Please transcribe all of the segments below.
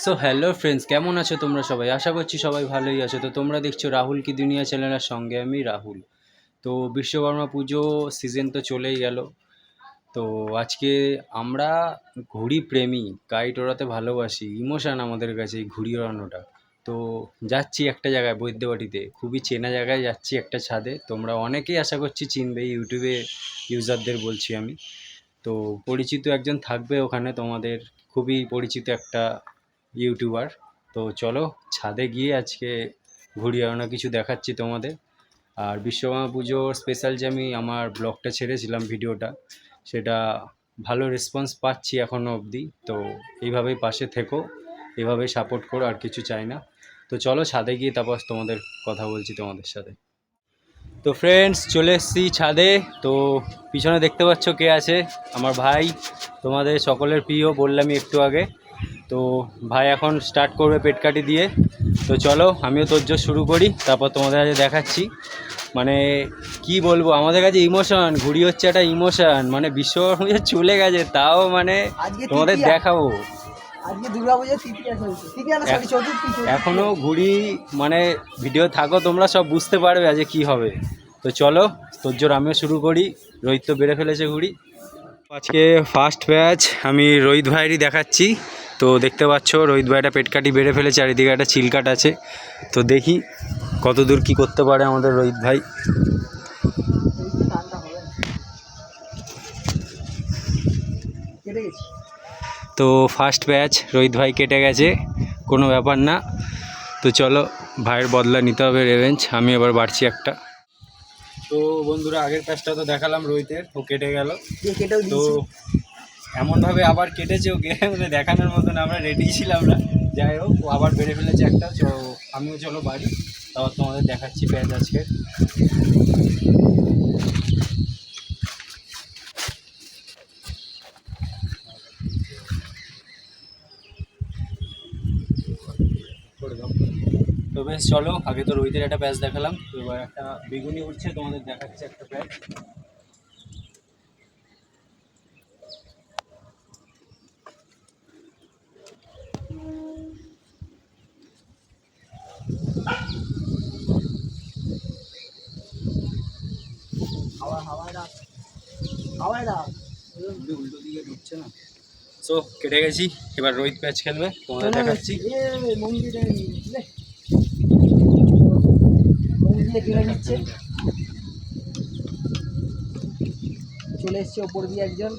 So hello friends, কেমন আছো তোমরা সবাই? আশা করছি সবাই ভালোই আছো। তো তোমরা দেখছো রাহুল কি দুনিয়া চ্যানেলের সঙ্গে আমি রাহুল। তো বিশ্বকর্মা পুজো সিজন তো চলেই গেল। তো আজকে আমরা ঘুড়ি প্রেমী, কাইট ওড়াতে ভালোবাসি, ইমোশান আমাদের কাছে এই ঘুড়ি ওড়ানোটা। তো যাচ্ছি একটা জায়গায় বৈদ্যবাটিতে, খুবই চেনা জায়গায় যাচ্ছি, একটা ছাদে। তোমরা অনেকেই আশা করছি চিনবে, ইউটিউবে ইউজারদের বলছি আমি। তো পরিচিত একজন থাকবে ওখানে, তোমাদের খুবই পরিচিত একটা ইউটিউবার। তো চলো ছাদে গিয়ে আজকে ঘুড়ি ওড়ানো কিছু দেখাচ্ছি তোমাদের। আর বিশ্বকর্মা পুজোর স্পেশাল যে আমি আমার ব্লগটা ছেড়েছিলাম, ভিডিওটা, সেটা ভালো রেসপন্স পাচ্ছি এখনও অবধি। তো এইভাবেই পাশে থেকো, এভাবেই সাপোর্ট করো, আর কিছু চাই না। তো চলো ছাদে গিয়ে তারপর তোমাদের কথা বলছি তোমাদের সাথে। তো ফ্রেন্ডস, চলে এসেছি ছাদে। তো পিছনে দেখতে পাচ্ছ কে আছে, আমার ভাই, তোমাদের সকলের প্রিয়, বললামই একটু আগে। তো ভাই এখন স্টার্ট করবে পেটকাঠি দিয়ে। তো চলো আমিও তোরজোর শুরু করি, তারপর তোমাদের কাছে দেখাচ্ছি। মানে কি বলবো, আমাদের কাছে ইমোশন, ঘুড়ি হচ্ছে একটা ইমোশন। মানে বিশ্বকর্মা চলে গেছে, তাও মানে তোমাদের দেখাবো। আজকে দুর্গাপূজার তৃতীয়া চলছে, তৃতীয়া না সরি চতুর্থী। এখনো ঘুড়ি মানে ভিডিও থাকো তোমরা সব বুঝতে পারবে আজকে কি হবে। তো চলো তোরজোর আমিও শুরু করি। রোহিত তো বেড়ে ফেলেছে ঘুড়ি। আজকে ফার্স্ট ব্যাচ আমি রোহিত ভাইয়েরই দেখাচ্ছি। তো দেখতে পাচ্ছ রোহিত ভাইটা পেটকাঠি বেড়ে ফেলেছে, চারিদিকে একটা চিলকাট আছে। তো দেখি কত দূর কী করতে পারে আমাদের রোহিত ভাই। তো ফার্স্ট ব্যাচ রোহিত ভাই কেটে গেছে, কোনো ব্যাপার না। তো চলো ভাইয়ের বদলা নিতে হবে, রেভেঞ্জ। আমি এবার বাড়ছি একটা। তো বন্ধুরা, আগের প্যাচটা তো দেখালাম রোহিতের, ও কেটে গেল। তো এমনভাবে আবার কেটেছে ওকে, মানে দেখানোর মতন আমরা রেডি ছিলাম না। যাই হোক, ও আবার বেড়ে ফেলেছে একটা। আমিও চলো বাড়ি, তারপর তোমাদের দেখাচ্ছি প্যাচ আজকে। তো বেশ চলো, আগে তো রোহিতের একটা প্যাচ দেখালাম, তো এবার একটা বেগুনি উঠছে, তোমাদের দেখাচ্ছে একটা প্যাচ। উল্টো দিকে ঢুকছে না। সো কেটে গেছি, এবার রোহিত প্যাচ খেলবে, তোমাদের দেখাচ্ছি। চলে এসছে ওপর দিয়ে একজন,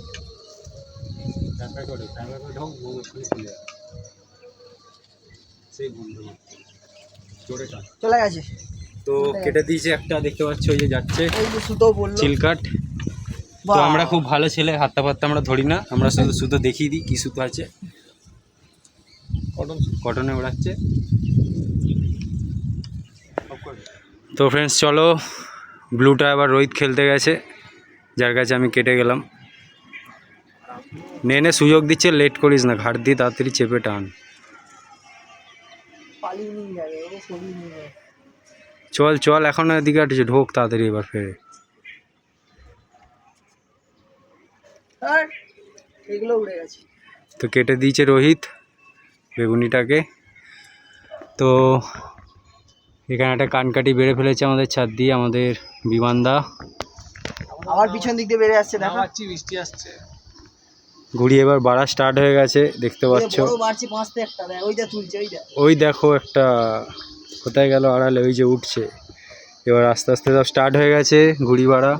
চলে গেছে। তো কেটে দিয়েছে একটা, দেখতে পাচ্ছ ওই যে যাচ্ছে সুতো বললো চিলকাট। তো আমরা খুব ভালো ছেলে, হাতটা পাত্তা আমরা ধরি না, আমরা শুধু সুতো দেখিয়ে দিই কি সুতো আছে। কটনে ওড়াচ্ছে। তো ফ্রেন্ডস চলো, ব্লুটা এবার রোহিত খেলতে গেছে, যার কাছে আমি কেটে গেলাম। নে সুযোগ দিচ্ছে, লেট করিস না, ঘাট দিয়ে তাড়াতাড়ি চেপে টান। চল চল, এখন এদিকে আটছে, ঢোক তাড়াতাড়ি এবার ফেরে। এগুলো উড়ে গেছে। তো কেটে দিয়েছে রোহিত বেগুনিটাকে। তো এখানে একটা কানকাটি বেড়ে ফেলেছে আমাদের ছাদ দিয়ে আমাদের বিমানদা। আবার পিছন দিক দিয়ে বেড়ে আসছে, দেখা যাচ্ছে বৃষ্টি আসছে। ঘুড়ি এবার বাড়া স্টার্ট হয়ে গেছে, দেখতে পাচ্ছ। ওই দেখো একটা কোথায় গেল আড়ালে, ওই যে উঠছে। এবার আস্তে আস্তে সব স্টার্ট হয়ে গেছে ঘুড়ি বাড়া,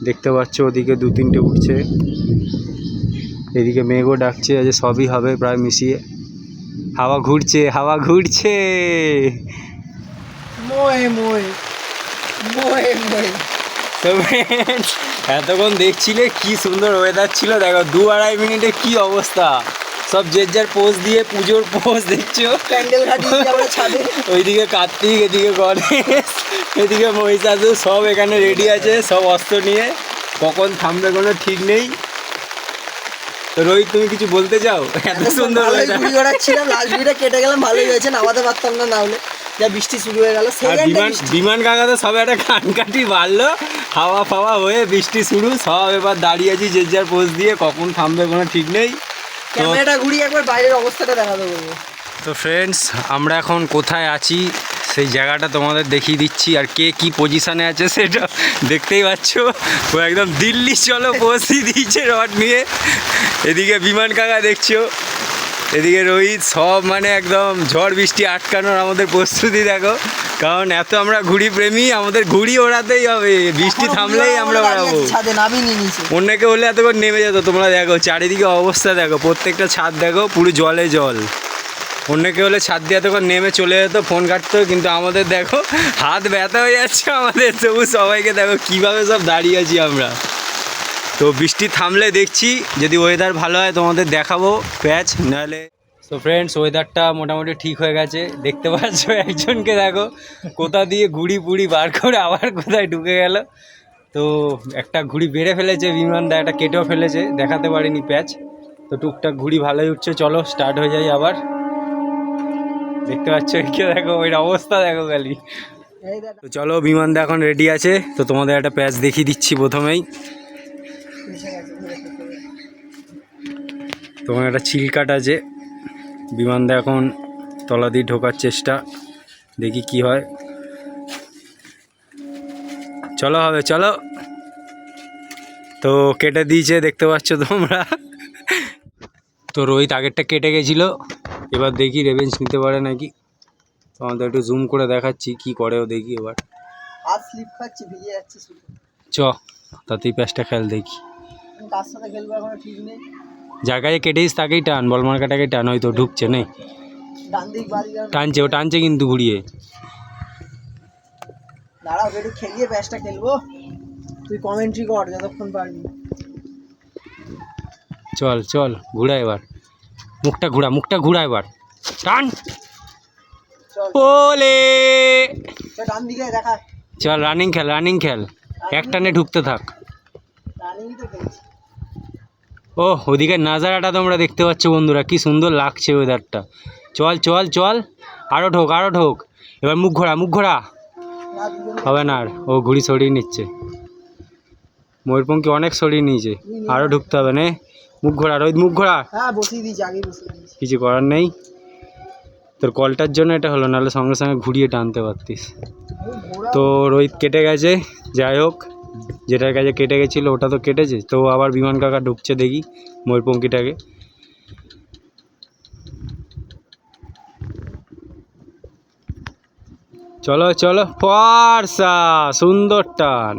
দেখতে পাচ্ছ। ওদিকে দু তিনটে উঠছে, এদিকে মেঘও ডাকছে, আজ সবই হবে প্রায় মিশিয়ে। হাওয়া ঘুরছে, হাওয়া ঘুরছে। এতক্ষণ দেখছিলে কি সুন্দর ওয়েদার ছিল, দেখো 2-2.5 মিনিটে কি অবস্থা। সব যে যার পোজ দিয়ে, পুজোর পোজ দেখছো। ওইদিকে কার্তিক, এদিকে গণেশ, এদিকে মহিষাসুর, সব এখানে রেডি আছে, সব অস্ত্র নিয়ে। কখন থামবে কোনো ঠিক নেই। রোহিত, তুমি কিছু বলতে চাও? এত সুন্দর কেটে গেলাম, ভালোই হয়েছে, নামাতে পারতাম না, না হলে যা বৃষ্টি শুরু হয়ে গেল। বিমান কাকা তো সব একটা কানকাটি বাড়লো, হাওয়া ফাওয়া হয়ে বৃষ্টি শুরু, সব এবার দাঁড়িয়ে আছি যে যার পোজ দিয়ে, কখন থামবে কোনো ঠিক নেই। ক্যামেরাটা ঘুরিয়ে একবার বাইরের অবস্থাটা দেখাতে বলবো। তো ফ্রেন্ডস, আমরা এখন কোথায় আছি সেই জায়গাটা তোমাদের দেখিয়ে দিচ্ছি, আর কে কি পজিশানে আছে সেটা দেখতেই পাচ্ছ। ও একদম দিল্লি চলো বসিয়ে দিয়েছে রড নিয়ে। এদিকে বিমান কাকা দেখছো, এদিকে রোহিত, সব মানে একদম ঝড় বৃষ্টি আটকানোর আমাদের প্রস্তুতি দেখো। কারণ এত আমরা ঘুড়ি প্রেমী, আমাদের ঘুড়ি ওড়াতেই হবে, বৃষ্টি থামলেই আমরা ওড়াবো। ছাদে নামিনি নিচে। অন্যকে হলে এতক্ষণ নেমে যেত। তোমরা দেখো চারিদিকে অবস্থা দেখো, প্রত্যেকটা ছাদ দেখো পুরো জলে জল। অন্যকে হলে ছাদ দিয়ে এতক্ষণ নেমে চলে যেত, ফোন কাটতো, কিন্তু আমাদের দেখো হাত ব্যথা হয়ে যাচ্ছে আমাদের। তবু সবাইকে দেখো কীভাবে সব দাঁড়িয়ে আছি আমরা। তো বৃষ্টি থামলে দেখছি, যদি ওয়েদার ভালো হয় তোমাদের দেখাবো প্যাচ, নাহলে। তো ফ্রেন্ডস, ওয়েদারটা মোটামুটি ঠিক হয়ে গেছে, দেখতে পাচ্ছ। একজনকে দেখো কোথা দিয়ে ঘুড়ি পুড়ি বার করে আবার কোথায় ঢুকে গেল। তো একটা ঘুড়ি বেড়ে ফেলেছে বিমানটা, একটা কেটেও ফেলেছে, দেখাতে পারিনি প্যাচ। তো টুকটাক ঘুড়ি ভালোই উঠছে, চলো স্টার্ট হয়ে যায় আবার। দেখতে পাচ্ছ কে দেখো, ওই অবস্থা দেখো খালি। তো চলো, বিমানটা এখন রেডি আছে, তো তোমাদের একটা প্যাচ দেখিয়ে দিচ্ছি প্রথমেই। তোমার একটা চিলকাট আছে, বিমানটা এখন তলা দিয়ে ঢোকার চেষ্টা, দেখি কি হয়। চলো হবে, চলো। তো কেটে দিয়েছে, দেখতে পাচ্ছ তোমরা। তো রোহিত আগেরটা কেটে গেছিলো, এবার দেখি রেভেঞ্জ নিতে পারে নাকি। তো আমাদের একটু জুম করে দেখাচ্ছি কি করে, ও দেখি এবার। হাত স্লিপ খাচ্ছে, ভিজে যাচ্ছে শুধু। চ তাতেই প্যাচটা খেল দেখি। কার সাথে খেলবো এখনো ঠিক নেই। যার কাছে কেটেছিস তাকেই টান, বল মার্কাটাকে টান, হয়তো ঢুকছে নেই, ডান দিক বাড়ি টানছে, ও টানছে কিন্তু ঘুরিয়ে। দাঁড়াও, একটু খেলিয়ে ব্যাচটা খেলবো, তুই কমেন্ট্রি কর যতক্ষণ পারবি। চল চল, ঘুরা এবার, মুখটা ঘুরা, মুখটা ঘুরা এবার, টান। চল ওলে, ডান দিকে দেখা। চল রানিং খেল, রানিং খেল, এক টানে ঢুকতে থাক। রানিং তো খেলছি। ও ওদিকে নাজারাটা তোমরা দেখতে পাচ্ছ বন্ধুরা, কি সুন্দর লাগছে ওয়েদারটা। চল চল চল, আরও ঢোক, আরও ঢোক। এবার মুখ ঘোরা, মুখ ঘোরা। হবে না আর, ও ঘুড়ি সরিয়ে নিচ্ছে। ময়ূরপঙ্খী অনেক সরিয়ে নিয়েছে, আরও ঢুকতে হবে। নে মুখ ঘোরা রোহিত, মুখ ঘোরা। হ্যাঁ বসিয়ে দিয়েছি, আগে বসিয়ে দিয়েছি। কিছু করার নেই, তোর কলটার জন্য এটা হলো, নাহলে সঙ্গে সঙ্গে ঘুরিয়ে টানতে পারতিস। তো রোহিত কেটে গেছে, যাই হোক, যেটার কাছে কেটে গেছিলো ওটা তো কেটেছে। তো আবার বিমান কাকা ঢুকছে, দেখি ময়ূরপঙ্খীটাকে। চলো চলো, ফর্সা, সুন্দর টান।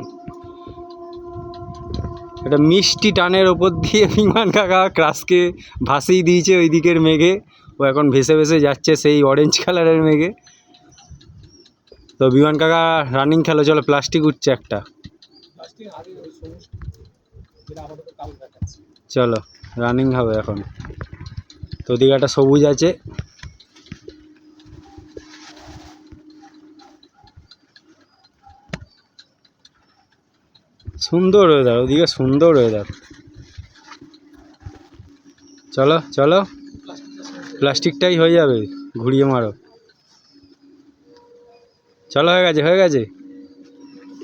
এটা মিষ্টি টানের ওপর দিয়ে বিমান কাকা ক্রাসকে ভাসিয়ে দিয়েছে ওই দিকের মেঘে। ও এখন ভেসে ভেসে যাচ্ছে সেই অরেঞ্জ কালারের মেঘে। তো বিমান কাকা রানিং খেলো, চলো। প্লাস্টিক উঠছে একটা, চলো রানিং হবে এখন। তো ওদিকে একটা সবুজ আছে, সুন্দর ওয়েদার ওদিকে, সুন্দর ওয়েদার। চলো চলো, প্লাস্টিকটাই হয়ে যাবে, ঘুরিয়ে মারো। চলো, হয়ে গেছে, হয়ে গেছে।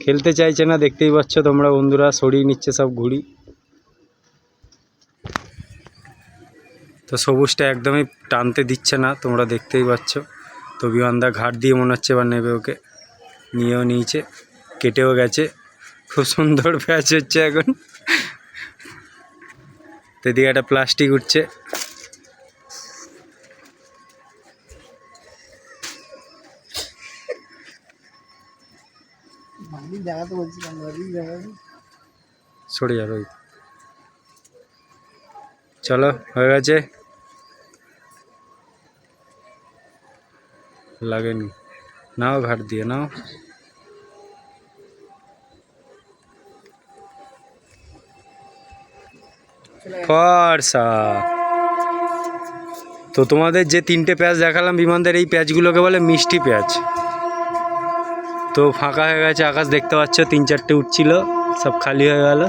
খেলতে চাইছে না, দেখতেই পাচ্ছ তোমরা বন্ধুরা, সরিয়ে নিচ্ছে সব ঘুড়ি। তো সবুজটা একদমই টানতে দিচ্ছে না, তোমরা দেখতেই পাচ্ছ। তো বিমানদা ঘাট দিয়ে মনে হচ্ছে এবার নেবে ওকে, নিয়েও নিয়েছে, কেটেও গেছে। খুব সুন্দর প্যাচ হচ্ছে এখন। তো এদিকে একটা প্লাস্টিক উঠছে। দেখাতে বলছিলাম, সরে যা রোহিত। চলো, হয়ে গেছে। লাগেনি, নাও ঘাট দিয়ে নাও। ফর্সা। তো তোমাদের যে তিনটে প্যাচ দেখালাম বিমানদের, এই প্যাচগুলোকে বলে মিষ্টি প্যাচ। তো ফাঁকা হয়ে গেছে আকাশ, দেখতে পাচ্ছ, 3-4টে উঠছিল, সব খালি হয়ে গেল।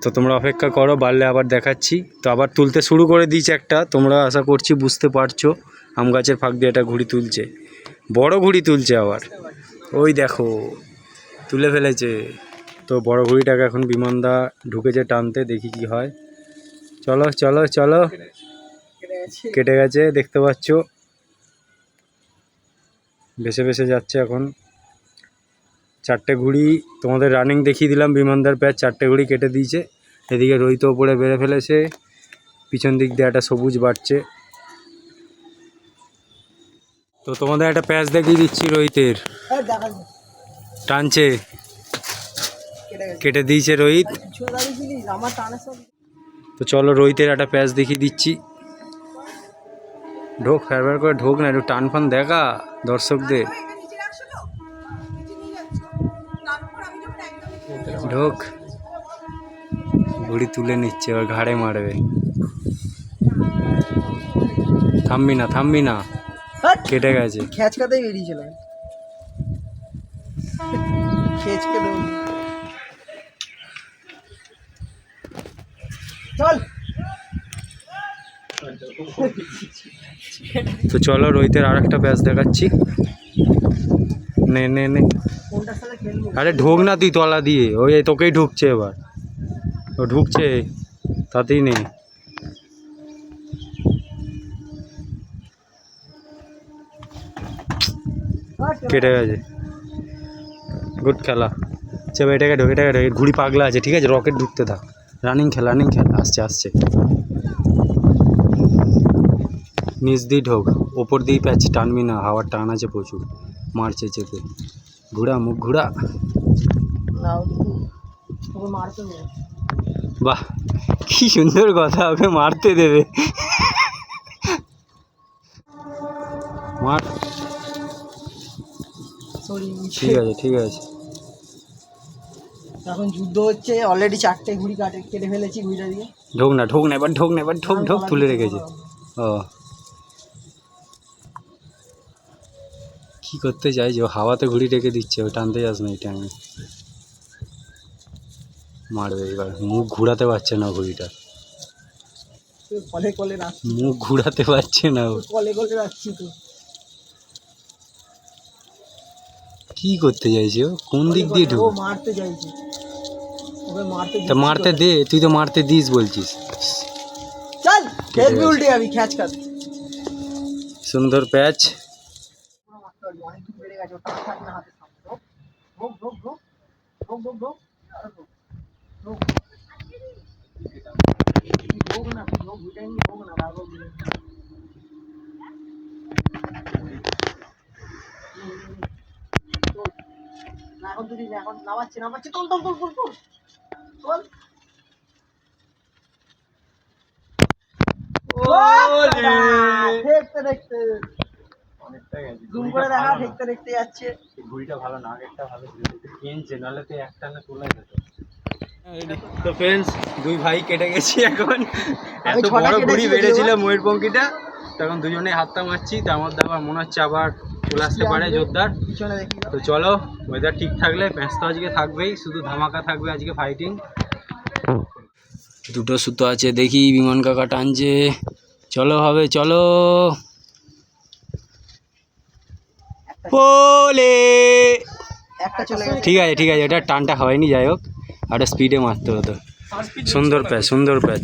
তো তোমরা অপেক্ষা করো, বাড়লে আবার দেখাচ্ছি। তো আবার তুলতে শুরু করে দিয়েছে একটা, তোমরা আশা করছি বুঝতে পারছো। আম গাছের ফাঁক দিয়ে একটা ঘুড়ি তুলছে, বড় ঘুড়ি তুলছে আবার, ওই দেখো তুলে ফেলেছে। তো বড় ঘুড়িটাকে এখন বিমানদা ঢুকেছে টানতে, দেখি কি হয়। চলো চলো চলো, কেটে গেছে দেখতে পাচ্ছ, ভেসে ভেসে যাচ্ছে এখন। 4টে ঘুড়ি তোমাদের রানিং দেখিয়ে দিলাম। বিমানদার প্যাচ 4টে ঘুড়ি কেটে দিয়েছে। এদিকে রোহিত ওপরে বেড়ে ফেলেছে, পিছন দিক দিয়ে একটা সবুজ বাড়ছে। তো তোমাদের একটা প্যাচ দেখিয়ে দিচ্ছি, রোহিতের টানছে, কেটে দিয়েছে রোহিত। তো চলো রোহিতের একটা প্যাচ দেখিয়ে দিচ্ছি। ঢোক, ফেরবার করে ঢোক না, একটু টান ফান দেখা দর্শকদের। ঢোক, ঘুড়ি তুলে নিচ্ছে, এবার ঘাড়ে মারবে। থামবি না, থামবি না, কেটে গেছে। খেঁচকাতেই বেরিয়েছিল, খেঁচকে দেবো। চল। তো চলো রোহিতের আর একটা ব্যাচ দেখাচ্ছি। নে নে নে, কোনটার সাথে খেলবো? আরে ঢোক না তুই তলা দিয়ে, ওই তোকেই ঢুকছে এবার, ও ঢুকছে তাতেই নেই। কেটে গেছে, গুড খেলা। চলো এটাকে ঢোক, এটাকে ঢোক, ঘুড়ি পাগলা আছে, ঠিক আছে, রকেট ঢুকতে থাক। রানিং খেল, রানিং খেল, আসছে আসছে। নিচ দিয়ে ঢোক, ওপর দিয়ে প্যাচ টানবি না, হাওয়ার টান আছে প্রচুর, মারছে চেপে। ঘুরা, মুখ ঘুরা। বাহ, কি সুন্দর কথা, ওকে মারতে দেবে। মার, ঠিক আছে ঠিক আছে। এখন যুদ্ধ হচ্ছে, অলরেডি 4টে ঘুড়ি কেটে ফেলেছি ঘুড়িটা দিয়ে। ঢোক না, ঢোক না, এবার ঢোক না, এবার ঢোক ঢোক, তুলে রেখেছে। ও কি করতে চাইছে, ও হাওয়াতে ঘুড়ি রেখে দিচ্ছে, ও টানতে যাস না এই টাইমে। মারবে এবার, মুখ ঘুরাতে পারছে না ঘুড়িটা, কলে কলে রাখছি, মুখ ঘুরাতে পারছে না ও। কলে কলে রাখছি তো। কি করতে চাইছে ও, কোন দিক দিয়ে ও ঢুক? মারতে চাইছে, ওকে মারতে তা মারতে দে, তুই তো মারতে দিস বলছিস। চল, খেলবি উল্টে যাবি খ্যাচ কাট। সুন্দর প্যাচ। অনেক দূর বেড়ে গেছে, ওটা থাক না হাতে সামনে। ঢোক ঢোক ঢোক ঢোক ঢোক ঢোক আরো ঢোক ঢোক ঢোক না, ঢোক বুঝাই নি, ঢোক না, বারবার বুঝে। না এখন তুই এখন নামাচ্ছি নামাচ্ছি, তোল তোল তোল তোল তোল তোল। দেখতে দেখতে জুম করে দেখা, দেখতে দেখতে যাচ্ছে। ঘুড়িটা ভালো না, আগেরটা ভালো ছিল, কিনছে, নাহলে তো একটানা তোলা যেত। তো ফ্রেন্ডস, দুই ভাই কেটে গেছি এখন। এত বড় ঘুড়ি বেড়েছিল ময়ূরপঙ্খীটা, তখন দুজনে হাতটা মারছি, তার মধ্যে আবার মনে হচ্ছে আবার চলে আসতে পারে জোরদার। তো চলো, ওয়েদার ঠিক থাকলে ম্যাচ তো আজকে থাকবেই, শুধু ধামাকা থাকবে আজকে, ফাইটিং। দুটো সুতো আছে, দেখি বিমান কাকা টানছে, চলো হবে, চলো। বলে একটা চলে গেছে। ঠিক আছে ঠিক আছে, ওটা টানটা হয়নি, যাই হোক, একটা স্পিডে মারতে হতো। সুন্দর প্যাচ, সুন্দর প্যাচ।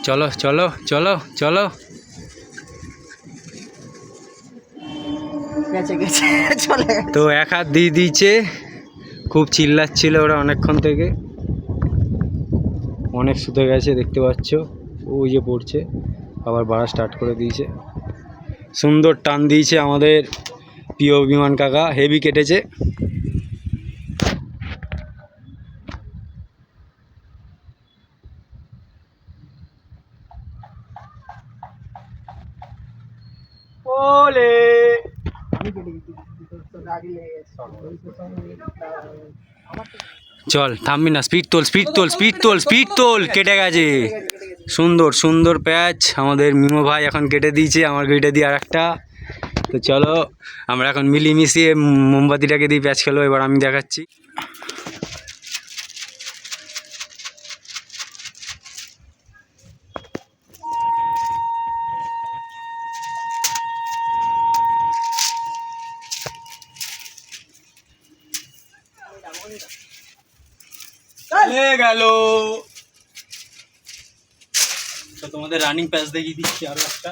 চলো চলো চলো চলো। গেছে গেছে, চলে গেছে। তো এক হাত দিয়ে দিয়েছে, খুব চিল্লাচ্ছিল ওরা অনেকক্ষণ থেকে, অনেক শুতে গেছে দেখতে পাচ্ছ, ওই যে পড়ছে, আবার বাড়া স্টার্ট করে দিয়েছে। সুন্দর টান দিয়েছে আমাদের প্রিয় বিমান কাকা, হেভি কেটেছে। ওলে চল, থামবি না, স্পিড তোল, স্পিড তোল, স্পিড তোল, স্পিড তোল, কেটে গেছে। সুন্দর সুন্দর প্যাচ, আমাদের মিমো ভাই এখন কেটে দিয়েছে, আমার কেটে দিয়ে আর একটা। তো চলো আমরা এখন মিলিয়ে মোমবাতিটাকে দিয়ে প্যাচ খেলো, এবার আমি দেখাচ্ছি। গেল। তো তোমাদের রানিং প্যাচ দেখিয়ে দিচ্ছি আরো একটা।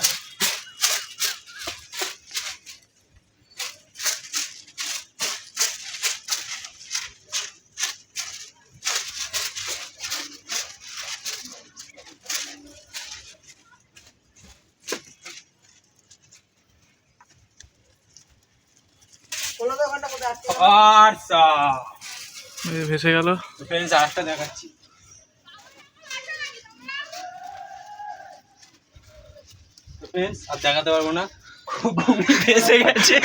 আচ্ছা ভেসে গেল। ফ্রেন্ডস আরেকটা দেখাচ্ছি। ফ্রেন্ডস আর দেখাতে পারবো না, ভেসে গেছে।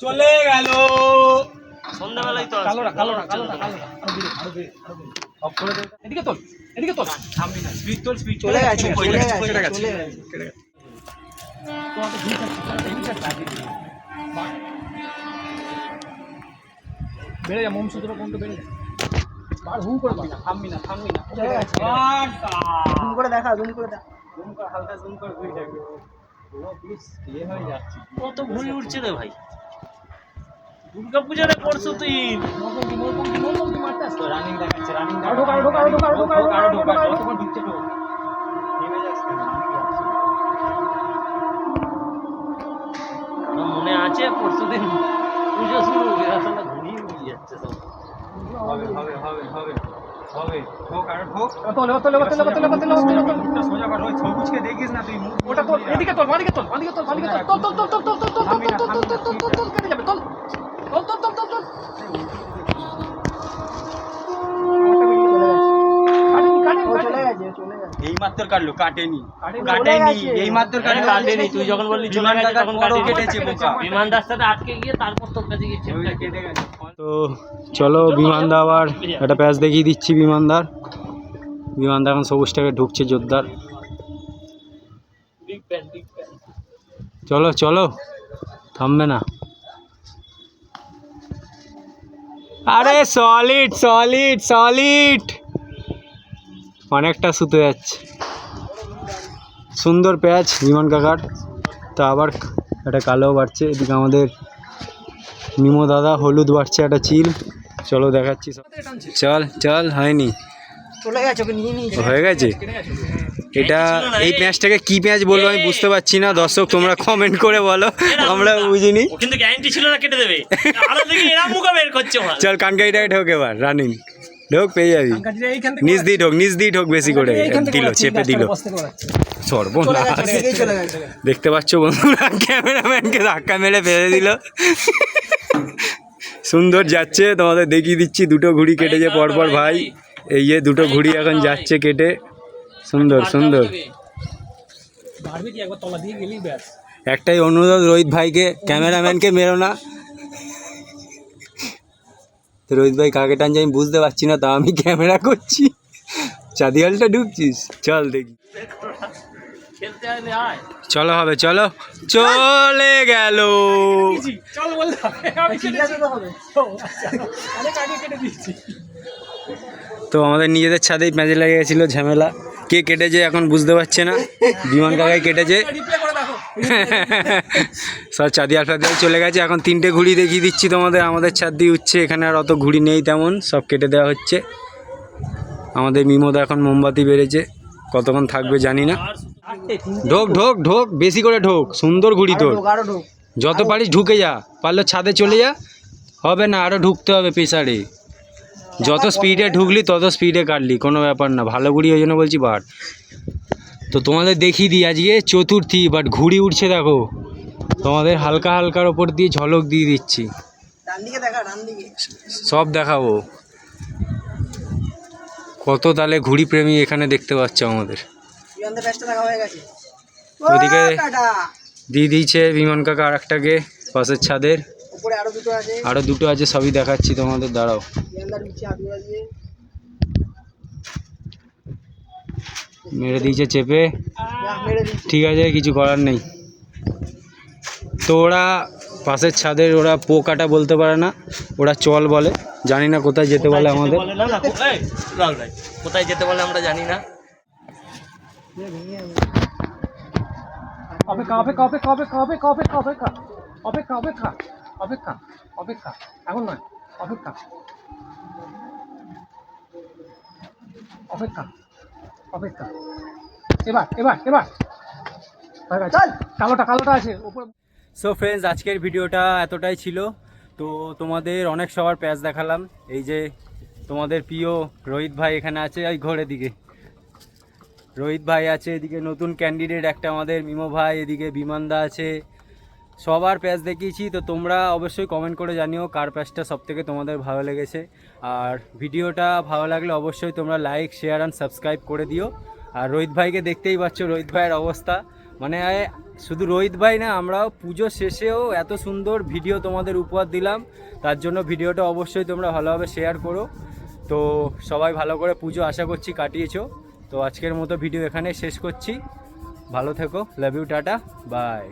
চলে গেল সন্ধ্যাবেলায় তো এদিকে তোল, এদিকে তোল। থামবি না, স্পিড তোল, স্পিড চলে গেছে, চলে গেছে, চলে গেছে। চলে গেছে। বেড়ে যা, মোম সুতোটা পর্যন্ত বেড়ে যা। বার হুম করে পাবি না, থামবি না, থামবি না। জুম করে দেখা, জুম করে দেখা। জুম কর, হালকা জুম কর, ঘুরে যাবে। পুরো পুরো ইয়ে হয়ে যাচ্ছে। কত ঘুরে উঠছে রে ভাই, দুর্গা পূজারে পরশু দিন। মোমপঙ্কি মারতে আসতো। রানিং দেখাচ্ছে, রানিং আরো ঢোক, আরো ঢোক, আরো ঢোক, আরো ঢোক, আরো ঢোক, আরো ঢোক, আরো ঢোক। যতক্ষণ ঢুকছে ঢোক। নেমে যাচ্ছে না, running যাচ্ছে। আমার মনে আছে পরশু দিন পুজো শুরু হয়ে আসলে ঘুরিয়ে উড়িয়ে যাচ্ছে সব। হবে হবে হবে হবে হবে, ঢোক আরো ঢোক। তোল, তোল, তোল, তোল, তোল, তোল, তোল, তোল। মুখটা সোজা কর, ওই ছবুজকে দেখিস না তুই, মুখ ওটা তোল, এদিকে তোল, বাঁদিকে তোল, বাঁদিকে তোল, বাঁদিকে তোল। তোল, তোল, তোল, তোল, তোল, তোল, তোল, থামবি না, তোল, তোল, থামবি না, তোল, তোল, তোল, তোল, কেটে যাবে, তোল। তোল, তোল, তোল, তোল, তোল। এই মাত্র কাটলো, কাটেনি, কাটেনি, কাটেনি, চলে গেছে। এই মাত্র কাটলো, কাটেনি, তুই যখন বললি চলে বিমান গেছে কাকার তখন পরও কাটেনি। কেটেছে বোকা। বিমান রাস্তাতে আটকে গিয়ে তারপর তোর কাছে গিয়ে ওই কেটে গেছে। তো চলো বিমানদা আবার একটা প্যাচ দেখিয়ে দিচ্ছি। বিমানদার এখন সবুজটাকে ঢুকছে জোরদার। Big pan, big pan. চলো চলো, থামবে না। আরে সলিড সলিড সলিড, অনেকটা সুতো যাচ্ছে। সুন্দর প্যাচ বিমান কাকার। তো আবার একটা কালো বাড়ছে, এদিকে আমাদের মিমো দাদা হলুদ বাড়ছে একটা চিল। চলো দেখাচ্ছি। চল চল, হয়নি, চলে গেছে, ওকে নিয়ে নিয়েছে। হয়ে গেছে। এটা এই পেঁয়াজটাকে কি পেঁয়াজ বলবো আমি বুঝতে পারছি না। দর্শক তোমরা কমেন্ট করে বলো, আমরা বুঝিনি। ও কিন্তু গ্যারান্টি ছিল না কেটে দেবে, আলো দেখি এরা মুখা বের করছে ভাই। চল কানকাইটাকে ঢোক, এবার রানিং ঢোক, পেয়ে যাবি। নিচ দিয়ে ঢোক, নিচ দিয়ে ঢোক, বেশি করে দিল, চেপে দিল। সর্বনাশ, চলে গেছে। দেখতে পাচ্ছ বন্ধুরা, ক্যামেরাম্যানকে ধাক্কা মেরে ফেলে দিল। সুন্দর যাচ্ছে, তোমাদের দেখিয়ে দিচ্ছি। দুটো ঘুড়ি কেটেছে পরপর ভাই, এই যে দুটো ঘুড়ি এখন যাচ্ছে কেটে। সুন্দর সুন্দর। একটাই অনুরোধ রোহিত ভাইকে, ক্যামেরাম্যানকে মেরো না। তো রোহিত ভাই কাকে টানছে আমি বুঝতে পারছি না, তা আমি ক্যামেরা করছি। চাঁদিয়ালটা ঢুকছিস, চল দেখি। খেলতে আইলে আয়। চলো হবে, চলো, চলে গেল। চল বললে ঠিক আছে তো হবে। অনেক আগে কেটে দিচ্ছি। তো আমাদের নিজেদের ছাদেই প্যাঁচে লেগে গেছিলো ঝামেলা। কে কেটেছে এখন বুঝতে পারছে না, বিমান কাকাই কেটেছে। রিপ্লে করে দেখো। সব চাঁদিয়াল ফাদিয়াল চলে গেছে। এখন তিনটে ঘুড়ি দেখিয়ে দিচ্ছি তোমাদের, আমাদের ছাদ দিয়ে উঠছে। এখানে আর অত ঘুড়ি নেই তেমন, সব কেটে দেওয়া হচ্ছে। আমাদের মিমোদা এখন মোমবাতি বেড়েছে, কতক্ষণ থাকবে জানি না। ঢোক ঢোক ঢোক, বেশি করে ঢোক, সুন্দর ঘুড়ি তোর। আরো ঢোক। যত পারিস ঢুকে যা, পারলে ছাদে চলে যা। হবে না, আরও ঢুকতে হবে প্রেসারে। যত স্পিডে ঢুকলি তত স্পিডে কাটলি, কোনো ব্যাপার না, ভালো ঘুড়ি ওই জন্য বলছি বার। তো তোমাদের দেখিয়ে দিই, আজকে চতুর্থী, বাট ঘুড়ি উঠছে দেখো। তোমাদের হালকা হালকার ওপর দিয়ে ঝলক দিয়ে দিচ্ছি, ডান দিকে দেখা, ডান দিকে। সব দেখাবো। কত তাহলে ঘুড়ি প্রেমী এখানে দেখতে পাচ্ছ আমাদের। বিমানদের ব্যাচটা দেখা হয়ে গেছে। ওদিকে টাটা। দিয়ে দিয়েছে বিমান কাকা আর একটাকে পাশের ছাদের। উপরে আরো দুটো আছে। আরও দুটো আছে, সবই দেখাচ্ছি তোমাদের, দাঁড়াও। বিমানদার নিচে হাত দিয়ে মেরে দিয়েছে চেপে, মেরে দিচ্ছি। ঠিক আছে, কিছু করার নেই। তো ওরা পাশের ছাদের, ওরা পোকাটা বলতে পারে না, ওরা চল বলে। জানি না কোথায় যেতে বলে আমাদের। না না, কোথায় লাল ভাই, কোথায় যেতে বলে আমরা জানি না। অপেক্ষা, অপেক্ষা, অপেক্ষা, অপেক্ষা, অপেক্ষা, অপেক্ষা, অপেক্ষা। অপেক্ষা অপেক্ষা অপেক্ষা অপেক্ষা, এখন নয়, অপেক্ষা অপেক্ষা অপেক্ষা, এবার এবার এবার চল, কালোটা আছে উপরে। সো ফ্রেন্ডস, আজকের ভিডিওটা এতটাই ছিল। তো তোমাদের অনেক সবার প্যাচ দেখালাম। এই যে তোমাদের প্রিয় রোহিত ভাই এখানে আছে, ওই ঘরের দিকে রোহিত ভাই আছে, এদিকে নতুন ক্যান্ডিডেট একটা আমাদের মিমো ভাই, এদিকে বিমানদা আছে, সবার প্যাচ দেখিয়েছি। তো তোমরা অবশ্যই কমেন্ট করে জানিও কার প্যাচটা সবথেকে তোমাদের ভালো লেগেছে। আর ভিডিওটা ভালো লাগলে অবশ্যই তোমরা লাইক, শেয়ার অ্যান্ড সাবস্ক্রাইব করে দিও। আর রোহিত ভাইকে দেখতেই পাচ্ছ, রোহিত ভাইয়ের অবস্থা মানে শুধু রোহিত ভাই না, আমরাও পুজো শেষেও এত সুন্দর ভিডিও তোমাদের উপহার দিলাম। তার জন্য ভিডিওটা অবশ্যই তোমরা ভালোভাবে শেয়ার করো। তো সবাই ভালো করে পুজো আশা করছি কাটিয়েছো। তো আজকের মতো ভিডিও এখানে শেষ করছি। ভালো থেকো, লাভ ইউ, টাটা, বাই।